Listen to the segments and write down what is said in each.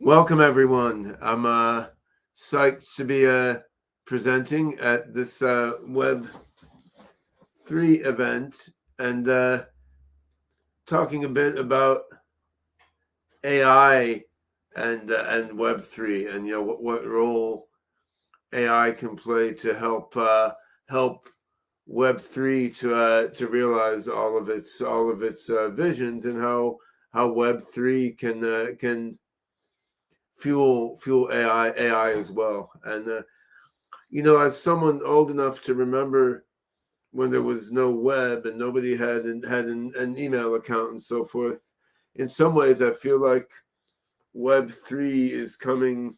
Welcome, everyone. I'm psyched to be presenting at this Web3 event and talking a bit about AI and Web3, and what role AI can play to help Web3 to realize all of its visions, and how Web3 can fuel AI as well. And as someone old enough to remember when there was no web and nobody had an email account and so forth, in some ways I feel like Web3 is coming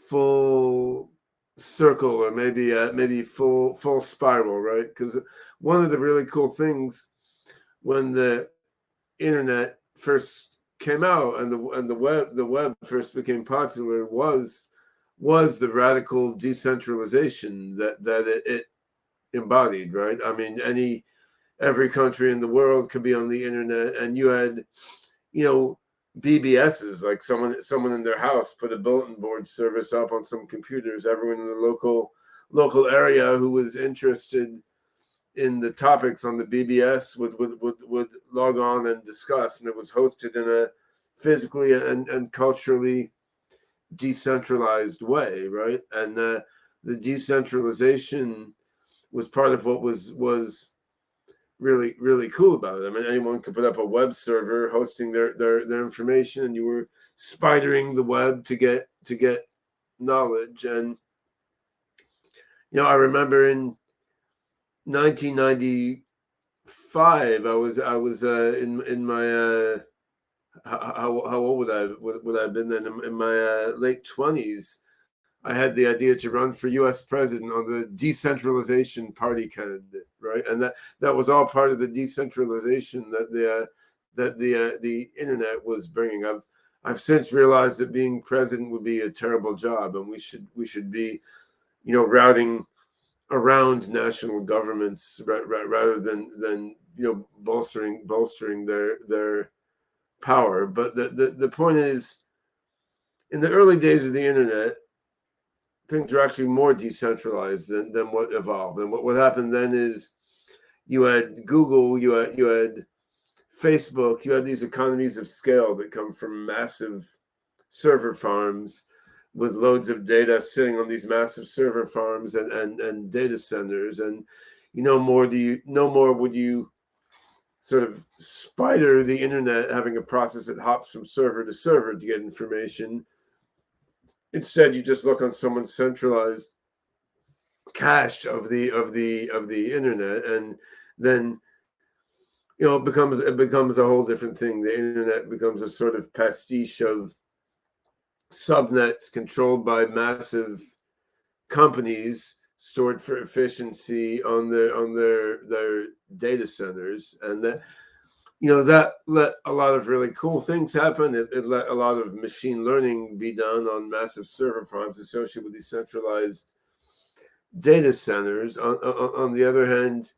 full circle, or maybe full spiral, right? Because one of the really cool things when the internet first came out and the web first became popular was the radical decentralization that it embodied, right? I mean, every country in the world could be on the internet, and you had, you know, BBSs, like someone in their house put a bulletin board service up on some computers. Everyone in the local area who was interested in the topics on the BBS would log on and discuss, and it was hosted in a physically and culturally decentralized way, right? And the decentralization was part of what was really cool about it. I mean, anyone could put up a web server hosting their information, and you were spidering the web to get knowledge. And I remember in 1995, I was in my how old would I have been then? In my late 20s. I had the idea to run for U.S. president on the decentralization party candidate, right? And that was all part of the decentralization that the internet was bringing. I've since realized that being president would be a terrible job, and we should be, routing around national governments rather than bolstering their power. But the point is, in the early days of the internet, things are actually more decentralized than what evolved. And what happened then is you had Google, you had Facebook, you had these economies of scale that come from massive server farms with loads of data sitting on these massive server farms and data centers. And no more would you sort of spider the internet, having a process that hops from server to server to get information. Instead, you just look on someone's centralized cache of the internet, and then it becomes a whole different thing. The internet becomes a sort of pastiche of subnets controlled by massive companies, stored for efficiency on their data centers. And that let a lot of really cool things happen. It let a lot of machine learning be done on massive server farms associated with these centralized data centers. On the other hand,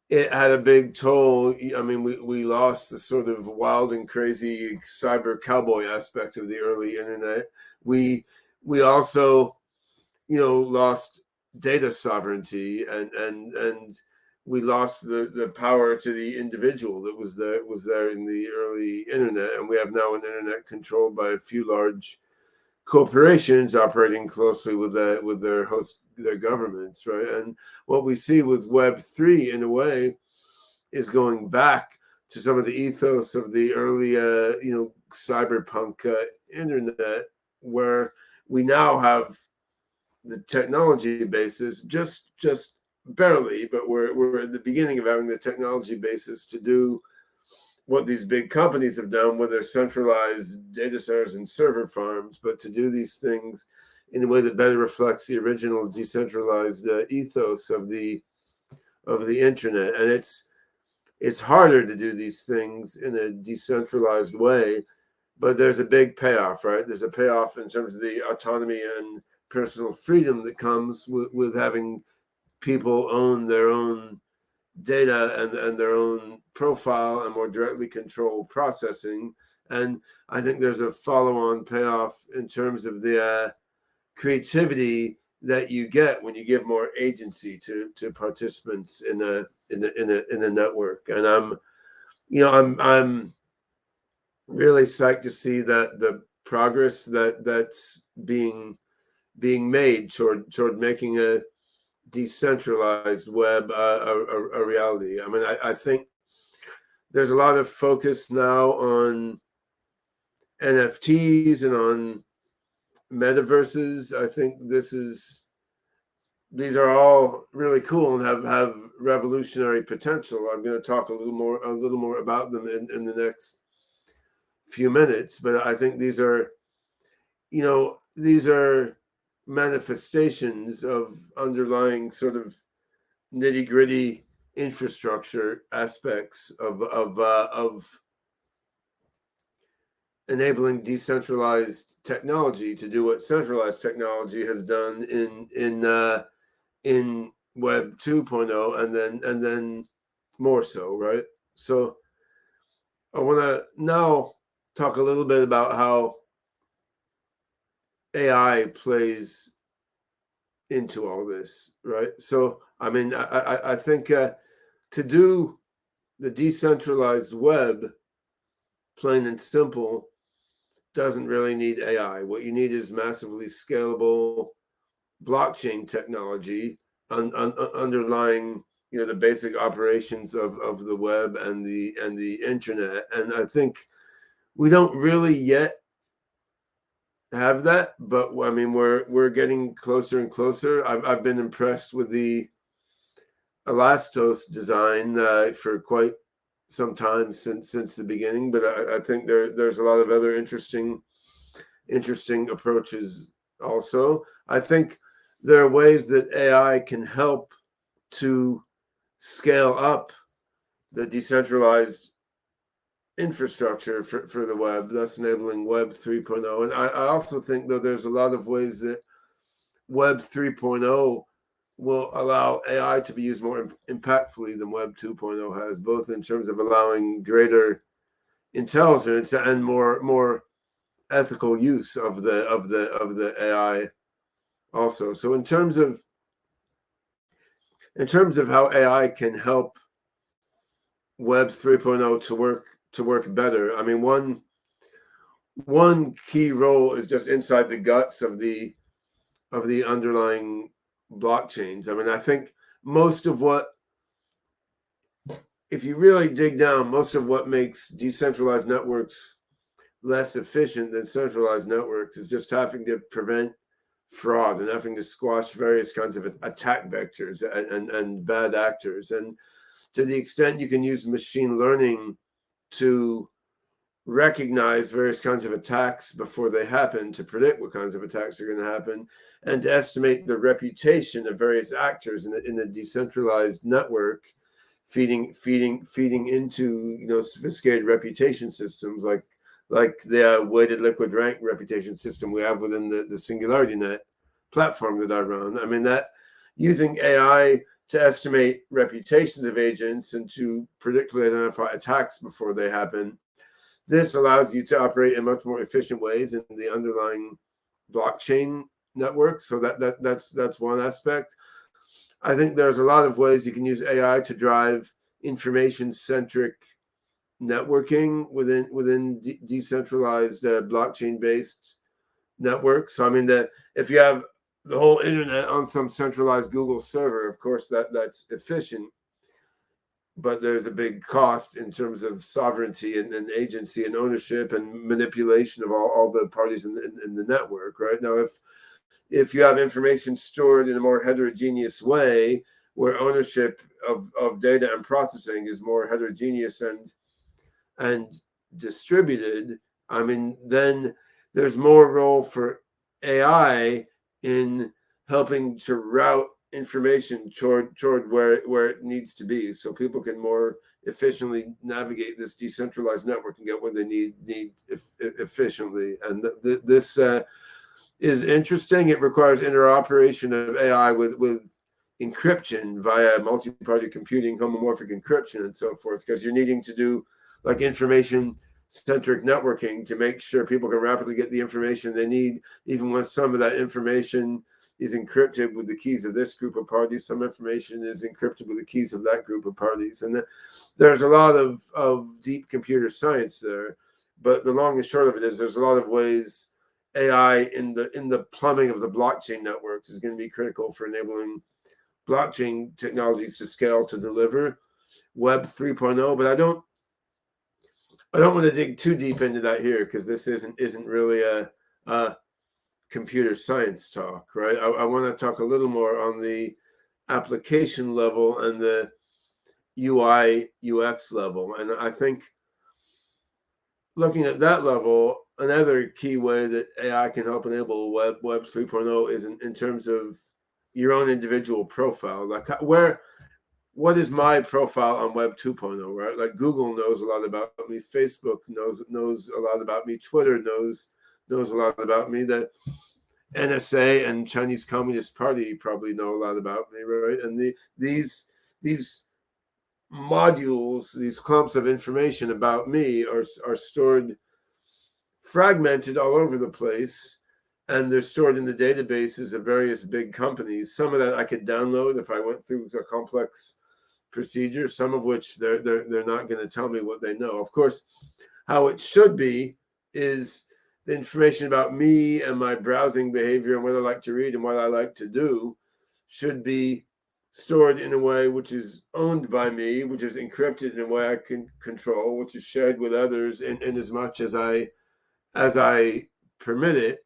it had a big toll. I mean, we lost the sort of wild and crazy cyber cowboy aspect of the early internet. We also, lost data sovereignty, and we lost the power to the individual that was there in the early internet. And we have now an internet controlled by a few large corporations operating closely with their governments, right? And what we see with Web3, in a way, is going back to some of the ethos of the early cyberpunk internet, where we now have the technology basis, just barely, but we're at the beginning of having the technology basis to do what these big companies have done with their centralized data centers and server farms, but to do these things in a way that better reflects the original decentralized ethos of the internet. And it's harder to do these things in a decentralized way, but there's a big payoff, right? There's a payoff in terms of the autonomy and personal freedom that comes with having people own their own data and their own profile, and more directly control processing. And I think there's a follow-on payoff in terms of the creativity that you get when you give more agency to participants in a network. And I'm really psyched to see that the progress that's being made toward making a decentralized web a reality. I mean, I think there's a lot of focus now on NFTs and on metaverses. I think these are all really cool and have revolutionary potential. I'm going to talk a little more about them in the next few minutes, but I think these are manifestations of underlying sort of nitty-gritty infrastructure aspects of enabling decentralized technology to do what centralized technology has done in Web 2.0 and then more so, right? So I want to now talk a little bit about how AI plays into all this, right? So I mean, I think to do the decentralized web, plain and simple, doesn't really need AI. What you need is massively scalable blockchain technology underlying the basic operations of the web and the internet. And I think we don't really yet have that, but I mean we're getting closer and closer. I've been impressed with the Elastos design for quite some time since the beginning, but I think there's a lot of other interesting approaches also. I think there are ways that AI can help to scale up the decentralized infrastructure for the web, thus enabling Web 3.0. And I also think that there's a lot of ways that Web 3.0 will allow AI to be used more impactfully than Web 2.0 has, both in terms of allowing greater intelligence and more ethical use of the AI also. So in terms of how AI can help Web 3.0 to work better, I mean one key role is just inside the guts of the underlying blockchains. I mean, I think most of what, if you really dig down, most of what makes decentralized networks less efficient than centralized networks is just having to prevent fraud and having to squash various kinds of attack vectors and bad actors. And to the extent you can use machine learning to recognize various kinds of attacks before they happen, to predict what kinds of attacks are going to happen, and to estimate the reputation of various actors in a decentralized network, feeding into sophisticated reputation systems like the weighted liquid rank reputation system we have within the SingularityNET platform that I run. I mean, that using AI to estimate reputations of agents and to predictably identify attacks before they happen, this allows you to operate in much more efficient ways in the underlying blockchain network. So that's one aspect. I think there's a lot of ways you can use AI to drive information-centric networking within decentralized blockchain-based networks. So I mean, if you have the whole internet on some centralized Google server, of course that's efficient, but there's a big cost in terms of sovereignty and agency and ownership and manipulation of all the parties in the network. Right now, if you have information stored in a more heterogeneous way, where ownership of data and processing is more heterogeneous and distributed, I mean, then there's more role for AI in helping to route information toward where it needs to be, so people can more efficiently navigate this decentralized network and get what they need efficiently. And this is interesting. It requires interoperation of AI with encryption via multi-party computing, homomorphic encryption, and so forth, because you're needing to do like information centric networking to make sure people can rapidly get the information they need, even when some of that information is encrypted with the keys of this group of parties. Some information is encrypted with the keys of that group of parties. And there's a lot of deep computer science there. But the long and short of it is there's a lot of ways AI in the plumbing of the blockchain networks is going to be critical for enabling blockchain technologies to scale to deliver Web 3.0. But I don't want to dig too deep into that here, because this isn't really a computer science talk, right? I want to talk a little more on the application level and the UI UX level. And I think looking at that level, another key way that AI can help enable Web 3.0 is in terms of your own individual profile. Like what is my profile on Web 2.0, right? Like Google knows a lot about me, Facebook knows a lot about me, Twitter knows a lot about me, the NSA and Chinese Communist Party probably know a lot about me, right? And these modules, these clumps of information about me are stored fragmented all over the place, and they're stored in the databases of various big companies. Some of that I could download if I went through a complex procedure, some of which they're not going to tell me what they know. Of course, how it should be is the information about me and my browsing behavior and what I like to read and what I like to do should be stored in a way which is owned by me, which is encrypted in a way I can control, which is shared with others in as much as I permit it,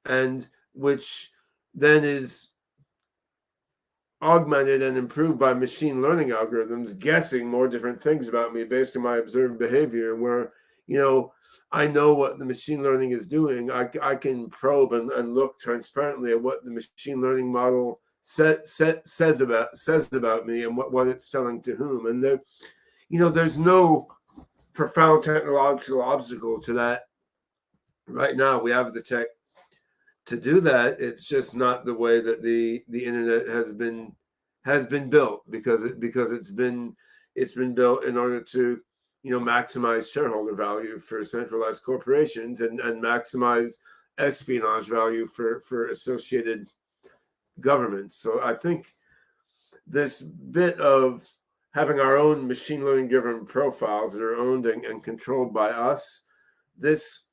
and which then is augmented and improved by machine learning algorithms guessing more different things about me based on my observed behavior, where I know what the machine learning is doing. I can probe and look transparently at what the machine learning model says about me and what it's telling to whom. And there's no profound technological obstacle to that. Right now, we have the tech to do that. It's just not the way that the internet has been built, because it's been built in order to maximize shareholder value for centralized corporations and maximize espionage value for associated governments. So I think this bit of having our own machine learning driven profiles that are owned and controlled by us, this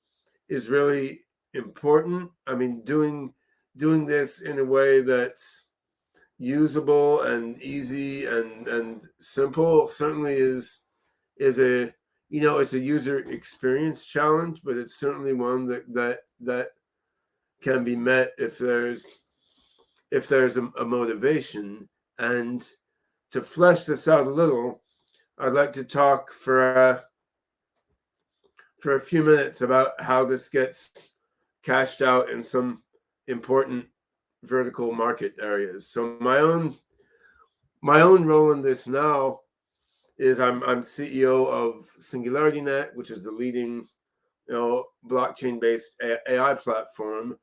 is really important. I mean, doing this in a way that's usable and easy and simple certainly is a it's a user experience challenge, but it's certainly one that can be met if there's a motivation. And to flesh this out a little, I'd like to talk for a few minutes about how this gets cashed out in some important vertical market areas. So my own role in this now is I'm CEO of SingularityNET, which is the leading blockchain-based AI platform.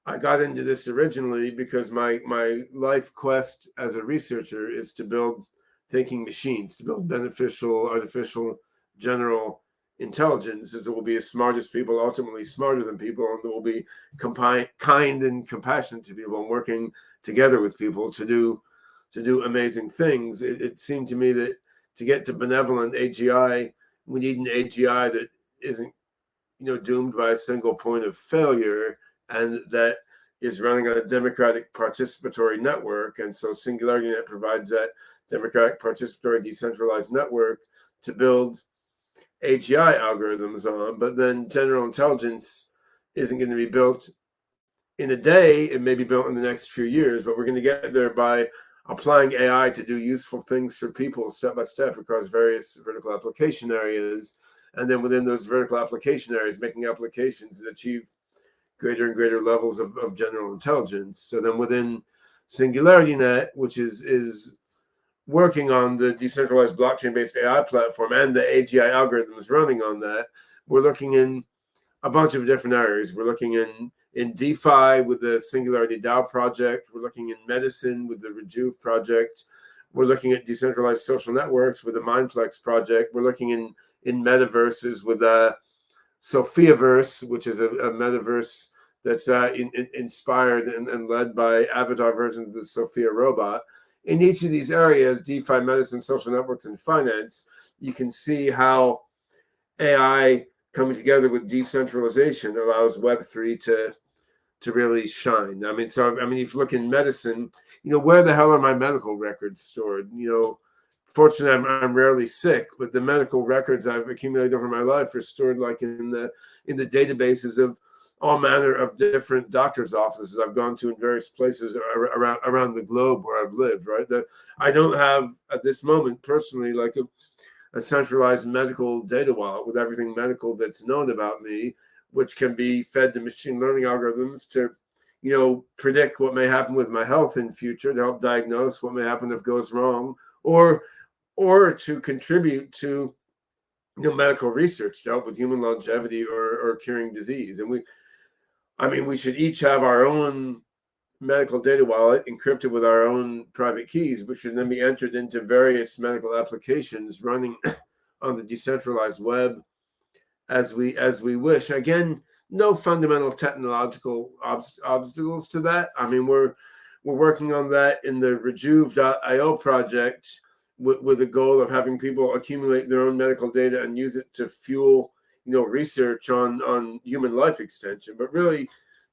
I got into this originally because my life quest as a researcher is to build thinking machines, to build beneficial artificial general intelligence, as it will be as smart as people, ultimately smarter than people, and it will be kind and compassionate to people and working together with people to do amazing things. It seemed to me that to get to benevolent AGI, we need an AGI that isn't doomed by a single point of failure, and that is running on a democratic participatory network. And so SingularityNet provides that democratic participatory decentralized network to build AGI algorithms on. But then general intelligence isn't going to be built in a day. It may be built in the next few years, but we're going to get there by applying AI to do useful things for people step by step across various vertical application areas. And then within those vertical application areas, making applications that achieve greater and greater levels of general intelligence. So then within SingularityNet, which is working on the decentralized blockchain-based AI platform and the AGI algorithms running on that, we're looking in a bunch of different areas. We're looking in DeFi with the Singularity DAO project. We're looking in medicine with the Rejuve project. We're looking at decentralized social networks with the Mindplex project. We're looking metaverses with Sophiaverse, which is a metaverse that's inspired and led by avatar versions of the Sophia robot. In each of these areas, DeFi, medicine, social networks, and finance, you can see how AI coming together with decentralization allows Web3 to really shine. I mean, if you look in medicine, where the hell are my medical records stored? Fortunately, I'm rarely sick, but the medical records I've accumulated over my life are stored like in the databases of all manner of different doctors' offices I've gone to in various places around the globe where I've lived. Right, I don't have at this moment personally like a centralized medical data wallet with everything medical that's known about me, which can be fed to machine learning algorithms to predict what may happen with my health in future, to help diagnose what may happen if it goes wrong, or to contribute to medical research to help with human longevity or curing disease. And we should each have our own medical data wallet encrypted with our own private keys, which should then be entered into various medical applications running on the decentralized web as we wish. Again, no fundamental technological obstacles to that. I mean, we're working on that in the Rejuve.io project with the goal of having people accumulate their own medical data and use it to fuel research on human life extension. But really,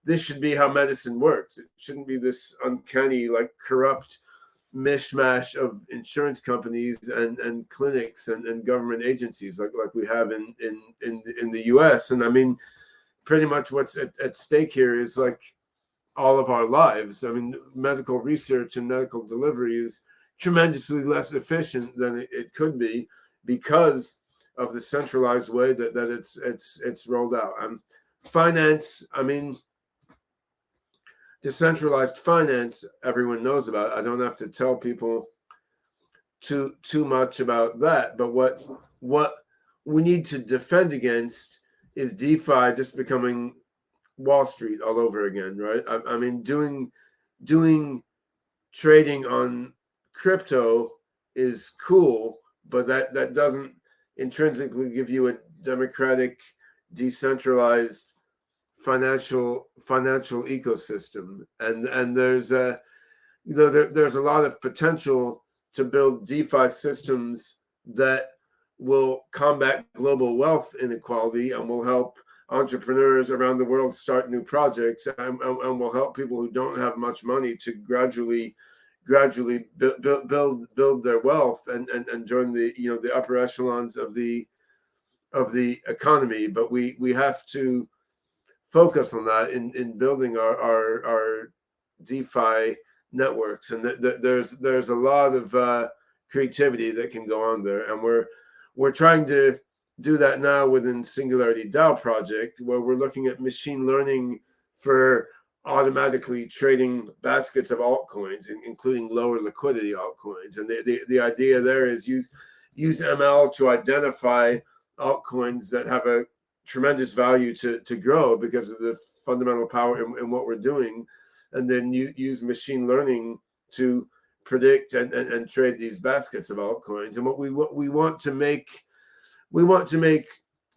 this should be how medicine works. It shouldn't be this uncanny, like, corrupt mishmash of insurance companies and clinics and government agencies like we have in the US. And I mean, pretty much what's at stake here is like all of our lives. I mean, medical research and medical delivery is tremendously less efficient than it could be because of the centralized way that it's rolled out. Finance, I mean, decentralized finance, everyone knows about. I don't have to tell people too much about that. But what we need to defend against is DeFi just becoming Wall Street all over again, right? I mean, doing trading on crypto is cool, but that doesn't intrinsically give you a democratic, decentralized financial ecosystem. And there's there's a lot of potential to build DeFi systems that will combat global wealth inequality and will help entrepreneurs around the world start new projects and will help people who don't have much money to gradually build their wealth and join the upper echelons of the economy. But we have to focus on that in building our DeFi networks, and there's a lot of creativity that can go on there, and we're trying to do that now within Singularity DAO project, where we're looking at machine learning for automatically trading baskets of altcoins, including lower liquidity altcoins. And the idea there is use ML to identify altcoins that have a tremendous value to grow because of the fundamental power in what we're doing, and then use machine learning to predict and trade these baskets of altcoins. And what we want to make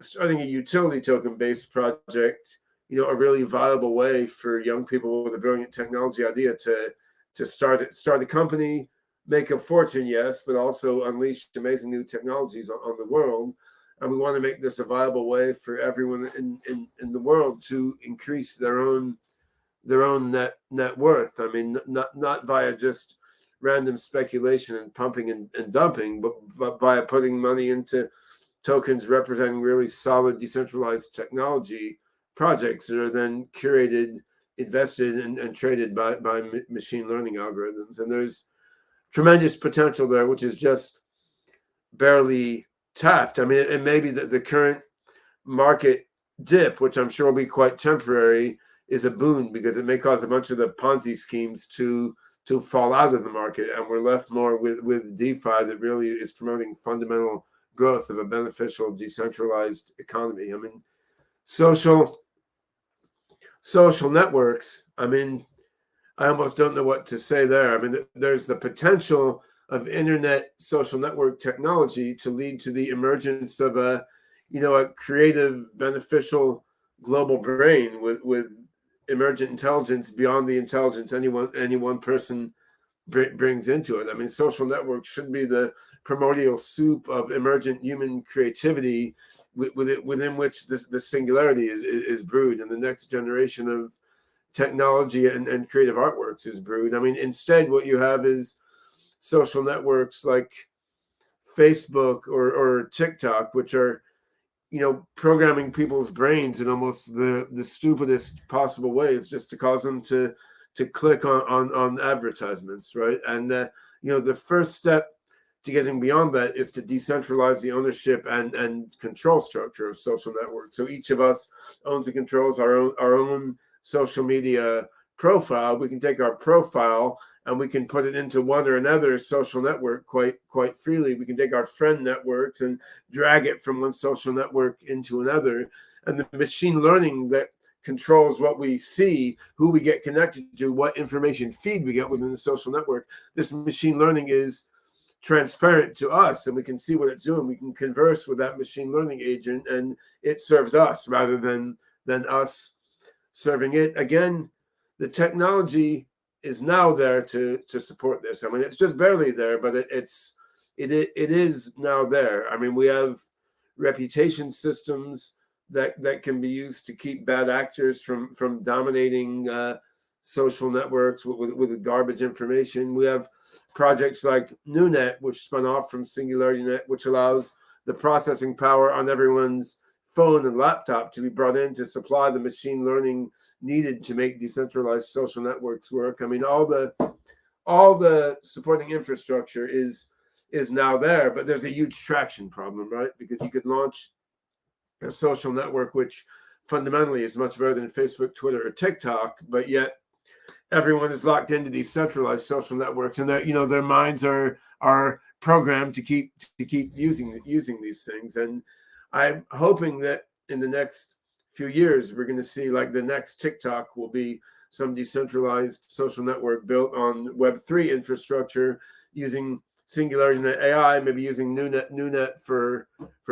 starting a utility token based project, a really viable way for young people with a brilliant technology idea to start a company, make a fortune, yes, but also unleash amazing new technologies on the world. And we want to make this a viable way for everyone in the world to increase their own net worth. I mean, not via just random speculation and pumping and dumping, but via putting money into tokens representing really solid decentralized technology projects that are then curated, invested, and traded by machine learning algorithms. And there's tremendous potential there, which is just barely tapped. I mean, it may be that the current market dip, which I'm sure will be quite temporary, is a boon because it may cause a bunch of the Ponzi schemes to fall out of the market, and we're left more with DeFi that really is promoting fundamental growth of a beneficial decentralized economy. I mean, social networks, I mean, I almost don't know what to say there. I mean, there's the potential internet social network technology to lead to the emergence of a creative, beneficial global brain with emergent intelligence beyond the intelligence any one person brings into it. I mean, social networks should be the primordial soup of emergent human creativity within which the singularity is brewed, and the next generation of technology and creative artworks is brewed. I mean, instead, what you have is social networks like Facebook or TikTok, which are programming people's brains in almost the stupidest possible ways, just to cause them to click on advertisements, right? And the first step to getting beyond that is to decentralize the ownership and control structure of social networks. So each of us owns and controls our own social media profile. We can take our profile and we can put it into one or another social network quite freely. We can take our friend networks and drag it from one social network into another. And the machine learning that controls what we see, who we get connected to, what information feed we get within the social network, this machine learning is transparent to us, and we can see what it's doing. We can converse with that machine learning agent, and it serves us rather than us serving it. Again, the technology is now there to support this. I mean, it's just barely there, but it is now there. I mean, we have reputation systems that can be used to keep bad actors from dominating social networks with garbage information. We have projects like NewNet, which spun off from SingularityNET, which allows the processing power on everyone's phone and laptop to be brought in to supply the machine learning needed to make decentralized social networks work. I mean, all the supporting infrastructure is now there, but there's a huge traction problem, right? Because you could launch a social network which fundamentally is much better than Facebook, Twitter, or TikTok, but yet everyone is locked into these centralized social networks, and their minds are programmed to keep using these things. And I'm hoping that in the next few years we're going to see, like, the next TikTok will be some decentralized social network built on Web3 infrastructure using SingularityNET AI, maybe using NewNet for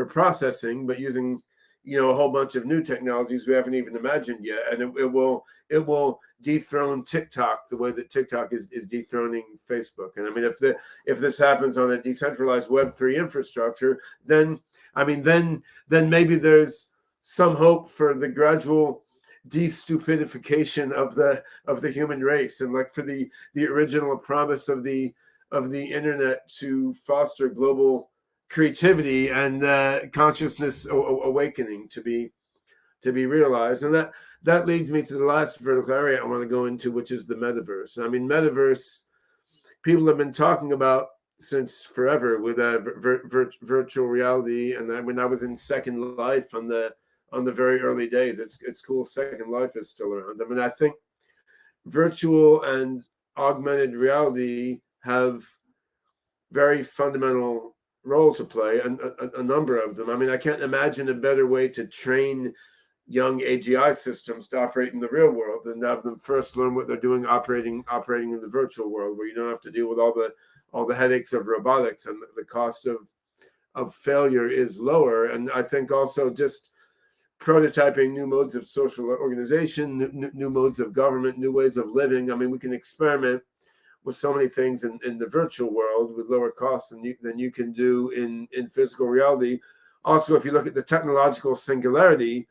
processing, but using a whole bunch of new technologies we haven't even imagined yet, and it will dethrone TikTok the way that TikTok is dethroning Facebook. And I mean, if this happens on a decentralized Web3 infrastructure, then maybe there's some hope for the gradual de-stupidification of the human race, and like for the original promise of the internet to foster global creativity and consciousness awakening to be realized. And that leads me to the last vertical area I want to go into, which is the metaverse. I mean, metaverse, people have been talking about since forever with virtual reality. And when I was in Second Life on the very early days, it's cool. Second Life is still around. I mean, I think virtual and augmented reality have very fundamental role to play, a number of them. I mean, I can't imagine a better way to train young AGI systems to operate in the real world than to have them first learn what they're doing operating in the virtual world, where you don't have to deal with all the headaches of robotics, and the cost of failure is lower. And I think also just prototyping new modes of social organization, new modes of government, new ways of living. I mean, we can experiment with so many things in the virtual world with lower costs than you can do in physical reality. Also, if you look at the technological singularity,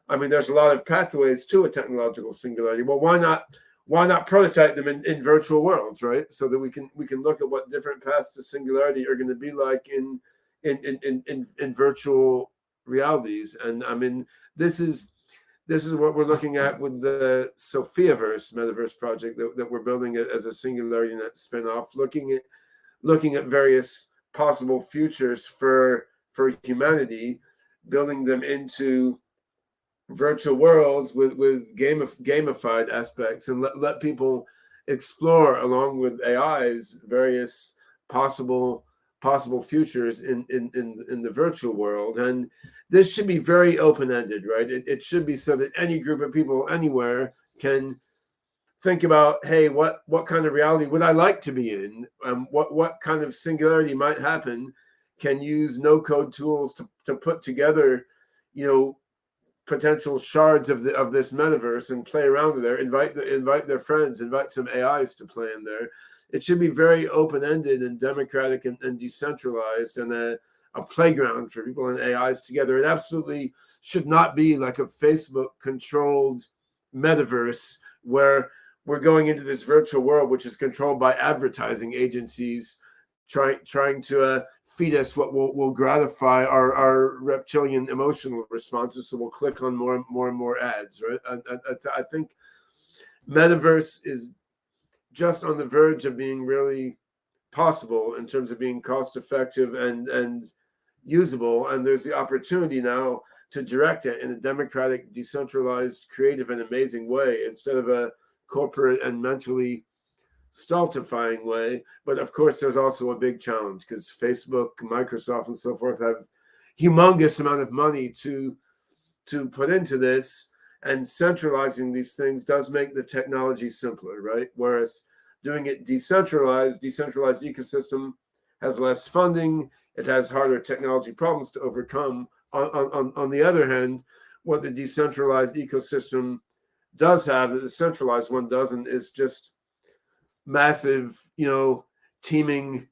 I mean, there's a lot of pathways to a technological singularity. Well, why not prototype them in virtual worlds, right? So that we can look at what different paths to singularity are going to be like in virtual realities. And I mean, this is what we're looking at with the Sophiaverse metaverse project that we're building as a SingularityNet spinoff, looking at various possible futures for humanity, building them into virtual worlds with gamified aspects, and let people explore along with AI's various possible futures in the virtual world. And this should be very open-ended, right? It should be so that any group of people anywhere can think about, hey, what kind of reality would I like to be in? What kind of singularity might happen? Can use no code tools to put together, potential shards of this metaverse and play around with there. Invite their friends, invite some AIs to play in there. It should be very open-ended and democratic and decentralized, and a playground for people and AIs together. It absolutely should not be like a Facebook-controlled metaverse where we're going into this virtual world, which is controlled by advertising agencies trying to feed us what will gratify our reptilian emotional responses. So we'll click on more and more ads, right? I think Metaverse is just on the verge of being really possible in terms of being cost effective and usable. And there's the opportunity now to direct it in a democratic, decentralized, creative, and amazing way instead of a corporate and mentally stultifying way. But of course, there's also a big challenge because Facebook, Microsoft, and so forth have humongous amount of money to put into this, and centralizing these things does make the technology simpler, right? Whereas doing it decentralized ecosystem has less funding, it has harder technology problems to overcome. On the other hand, what the decentralized ecosystem does have that the centralized one doesn't is just massive, teaming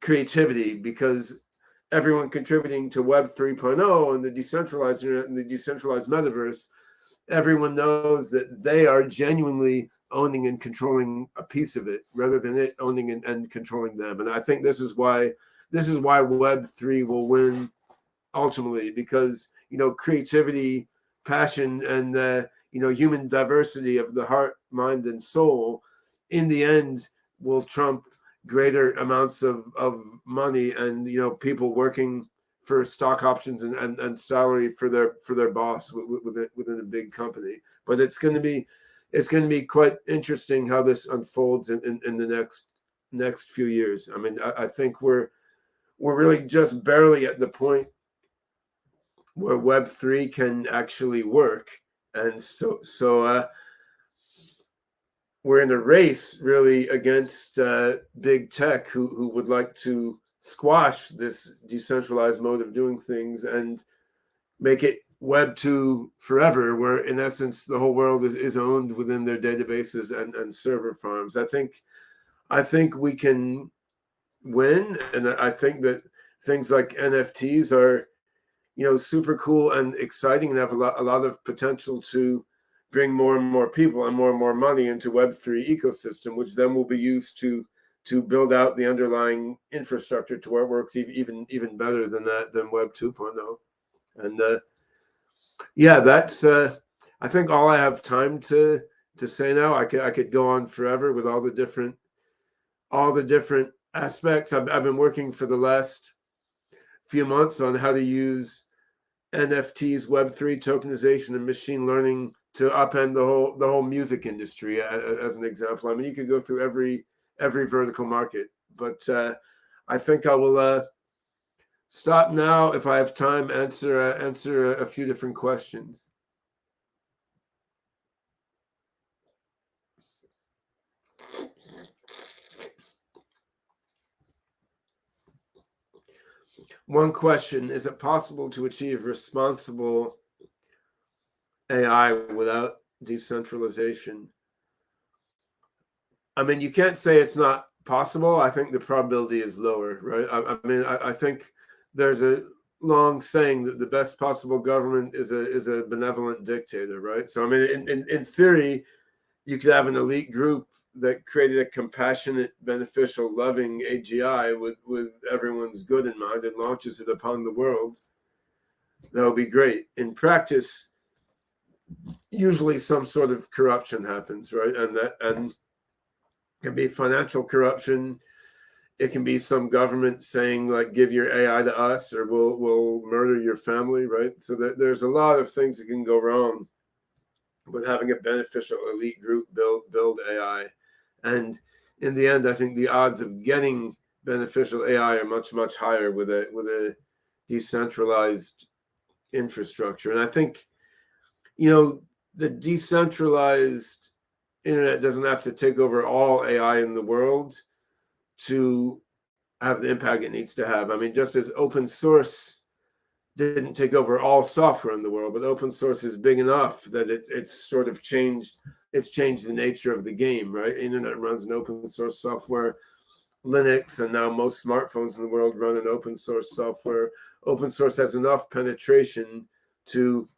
creativity, because everyone contributing to Web 3.0 and the decentralized internet and the decentralized metaverse, everyone knows that they are genuinely owning and controlling a piece of it rather than it owning and controlling them. And I think this is why Web 3 will win ultimately, because creativity, passion, and human diversity of the heart, mind, and soul in the end will trump greater amounts of money and people working for stock options and salary for their boss within a big company. But it's going to be quite interesting how this unfolds in the next few years. I mean, I think we're really just barely at the point where Web3 can actually work, and so we're in a race really against big tech who would like to squash this decentralized mode of doing things and make it Web 2 forever, where in essence the whole world is owned within their databases and server farms. I think we can win, and I think that things like NFTs are super cool and exciting and have a lot of potential to bring more and more people and more money into Web3 ecosystem, which then will be used to build out the underlying infrastructure to where it works even better than Web 2.0. And that's I think all I have time to say now. I could go on forever with all the different aspects. I've been working for the last few months on how to use NFTs, Web3 tokenization, and machine learning to upend the whole music industry as an example. I mean, you could go through every vertical market, but I think I will stop now. If I have time, answer a few different questions. One question: is it possible to achieve responsible AI without decentralization? I mean, you can't say it's not possible. I think the probability is lower, right? I think there's a long saying that the best possible government is a benevolent dictator, right? So I mean, in theory, you could have an elite group that created a compassionate, beneficial, loving AGI with everyone's good in mind and launches it upon the world. That would be great. In practice, usually some sort of corruption happens, right? And it can be financial corruption. It can be some government saying like, give your AI to us or we'll murder your family, right? So there's a lot of things that can go wrong with having a beneficial elite group build AI. And in the end, I think the odds of getting beneficial AI are much higher with a decentralized infrastructure. And I think the decentralized internet doesn't have to take over all AI in the world to have the impact it needs to have. I mean, just as open source didn't take over all software in the world, but open source is big enough that it's sort of changed. It's changed the nature of the game, right? Internet runs an open source software, Linux, and now most smartphones in the world run an open source software. Open source has enough penetration to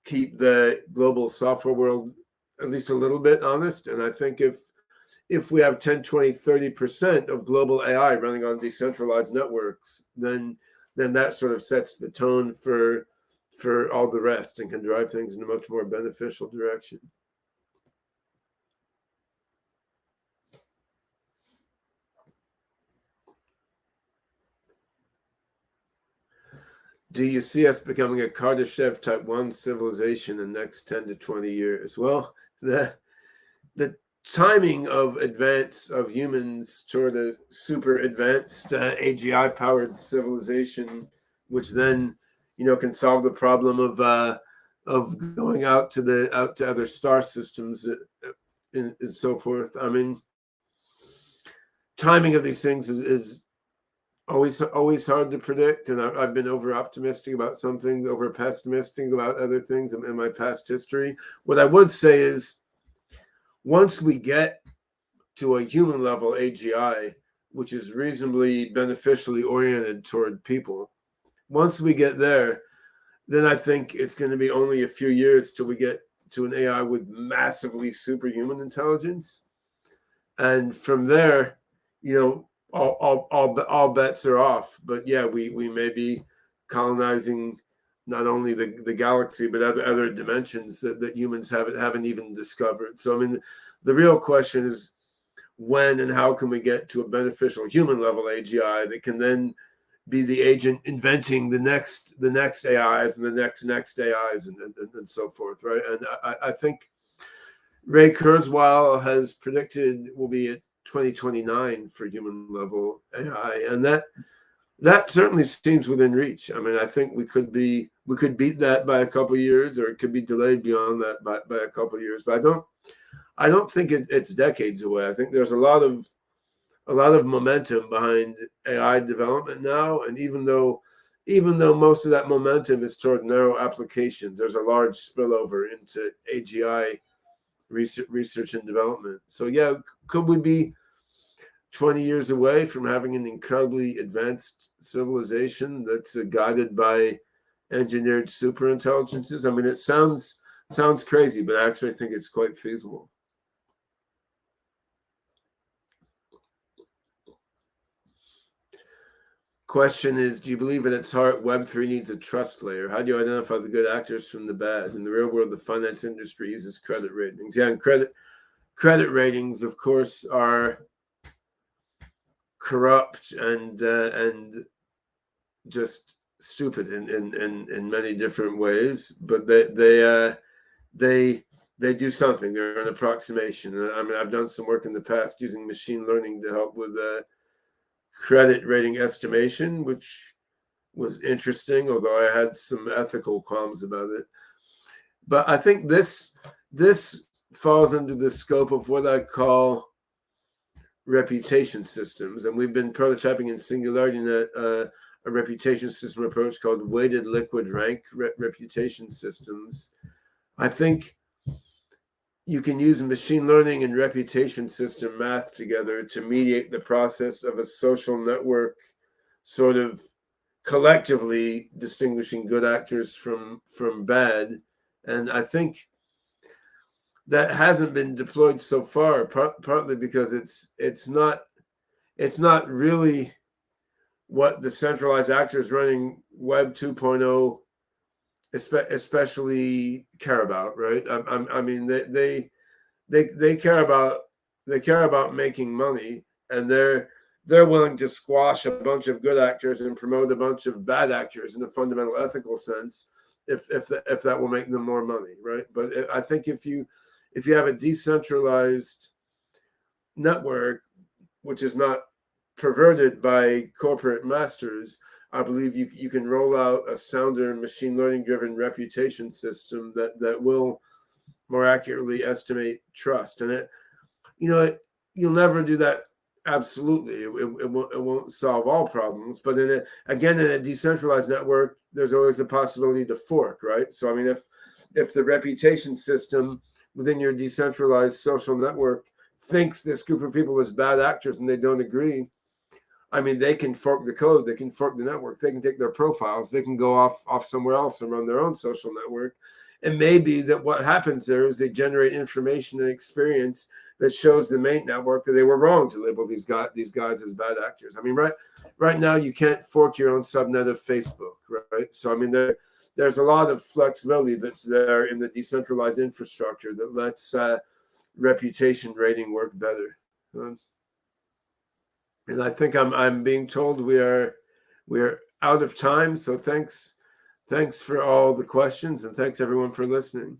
keep the global software world at least a little bit honest. And I think if we have 10, 20, 30% of global AI running on decentralized networks, then that sort of sets the tone for all the rest and can drive things in a much more beneficial direction. Do you see us becoming a Kardashev type 1 civilization in the next 10 to 20 years? Well, the timing of advance of humans toward a super advanced AGI powered civilization, which then can solve the problem of going out to other star systems and so forth. I mean, timing of these things is always hard to predict, and I've been over optimistic about some things, over pessimistic about other things in my past history. What I would say is, once we get to a human level AGI, which is reasonably beneficially oriented toward people, once we get there, then I think it's going to be only a few years till we get to an AI with massively superhuman intelligence. And from there, all bets are off. But yeah, we may be colonizing not only the galaxy, but other dimensions that humans haven't even discovered. So I mean, the real question is, when and how can we get to a beneficial human level AGI that can then be the agent inventing the next AIs and the next AIs and so forth, right? And I think Ray Kurzweil has predicted we'll be at 2029 for human level AI, and that certainly seems within reach. I mean, I think we could beat that by a couple of years, or it could be delayed beyond that by a couple of years. But I don't think it's decades away. I think there's a lot of momentum behind AI development now, and even though most of that momentum is toward narrow applications, there's a large spillover into AGI research and development. So yeah, could we be 20 years away from having an incredibly advanced civilization that's guided by engineered super intelligences? I mean, it sounds crazy, but I actually think it's quite feasible. Question is, do you believe at its heart Web3 needs a trust layer? How do you identify the good actors from the bad? In the real world, the finance industry uses credit ratings. Yeah, and credit ratings, of course, are corrupt and just stupid in many different ways. But they do something. They're an approximation. I mean, I've done some work in the past using machine learning to help with credit rating estimation, which was interesting, although I had some ethical qualms about it. But I think this falls under the scope of what I call reputation systems, and we've been prototyping in SingularityNET a reputation system approach called weighted liquid rank reputation systems. I think you can use machine learning and reputation system math together to mediate the process of a social network sort of collectively distinguishing good actors from bad. And I think that hasn't been deployed so far, partly because it's not really what the centralized actors running Web 2.0 especially care about, right? I mean, they care about making money, and they're willing to squash a bunch of good actors and promote a bunch of bad actors in a fundamental ethical sense, if that will make them more money, right? But I think if you have a decentralized network, which is not perverted by corporate masters, I believe you can roll out a sounder machine learning driven reputation system that will more accurately estimate trust. And you'll never do that absolutely. It won't solve all problems. But in a decentralized network, there's always a possibility to fork, right? So I mean, if the reputation system within your decentralized social network thinks this group of people is bad actors and they don't agree, I mean, they can fork the code, they can fork the network, they can take their profiles, they can go off somewhere else and run their own social network. And maybe that what happens there is they generate information and experience that shows the main network that they were wrong to label these guys as bad actors. I mean, right now you can't fork your own subnet of Facebook, right? So I mean, there's a lot of flexibility that's there in the decentralized infrastructure that lets reputation rating work better. And I think I'm being told we're out of time. So thanks for all the questions, and thanks everyone for listening.